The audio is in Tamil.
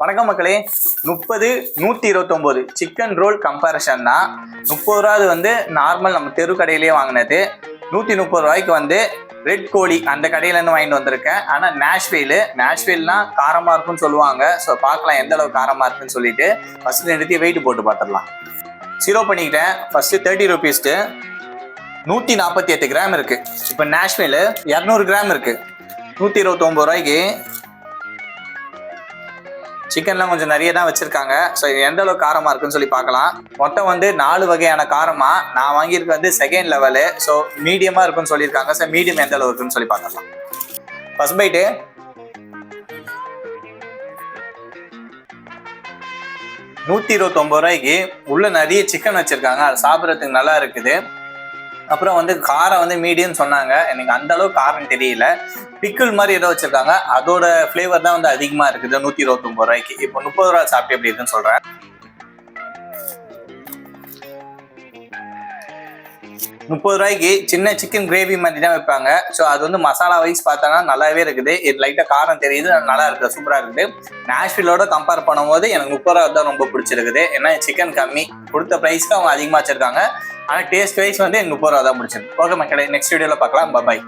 வணக்கம் மக்களே. 30 129 சிக்கன் ரோல் கம்பேரிஷன் தான். 30 ரூபாது வந்து நார்மல் நம்ம தெரு கடையிலேயே வாங்கினது. 130 ரூபாய்க்கு வந்து ரெட் கோழி அந்த கடையிலேருந்து வாங்கிட்டு வந்திருக்கேன். ஆனால் நேஷ்வேல்னா காரமாக இருக்குன்னு சொல்லுவாங்க. ஸோ பார்க்கலாம் எந்த அளவுக்கு காரமாக இருக்குன்னு சொல்லிட்டு ஃபர்ஸ்ட் எடுத்து வெயிட் போட்டு பார்த்துடலாம். ஜீரோ பண்ணிக்கிட்டேன். ஃபர்ஸ்ட் 30 ருபீஸ்க்கு 148 கிராம் இருக்கு. இப்போ நேஷ்வேல் 200 கிராம் இருக்கு. 129 ரூபாய்க்கு சிக்கன்லாம் கொஞ்சம் நிறைய தான் வச்சிருக்காங்க. ஸோ இது எந்த அளவுக்கு காரமாக இருக்குன்னு சொல்லி பார்க்கலாம். மொத்தம் வந்து 4 வகையான காரமாக நான் வாங்கியிருக்க வந்து செகண்ட் லெவலு. ஸோ மீடியமாக இருக்குன்னு சொல்லியிருக்காங்க. ஸோ மீடியம் எந்த அளவு இருக்குன்னு சொல்லி பார்க்கலாம். ஃபர்ஸ்ட் பைட்டு $129 உள்ள நிறைய சிக்கன் வச்சிருக்காங்க. அது சாப்பிட்றதுக்கு நல்லா இருக்குது. அப்புறம் வந்து காரம் வந்து மீடியம் சொன்னாங்க. எனக்கு அந்த அளவுக்கு காரம் தெரியல. பிக்கிள் மாதிரி ஏதோ வச்சிருக்காங்க. அதோட ஃப்ளேவர் தான் வந்து அதிகமா இருக்குது 129 ரூபாய்க்கு. இப்போ 30 ரூபா சாப்பிட்டு எப்படி இருக்குன்னு சொல்றேன். 30 ரூபாய்க்கு சின்ன சிக்கன் கிரேவி மாதிரி தான் வைப்பாங்க. ஸோ அது வந்து மசாலா வைஸ் பார்த்தோன்னா நல்லாவே இருக்குது. இது லைட்டாக காரம் தெரியுது, நல்லா இருக்குது, சூப்பராக இருக்குது. நேஷ்வில்லோட கம்பேர் பண்ணும்போது எனக்கு 30 ரூபா தான் ரொம்ப பிடிச்சிருக்குது. ஏன்னா சிக்கன் கம்மி, கொடுத்த ப்ரைஸ்க்கு அவங்க அதிகமாக வச்சிருக்காங்க. ஆனால் டேஸ்ட் வைஸ் வந்து எனக்கு 30 ரூபா தான் பிடிச்சிருக்கு. ஓகே மக்களே, நெக்ஸ்ட் வீடியோவில் பார்க்கலாம். பாய்.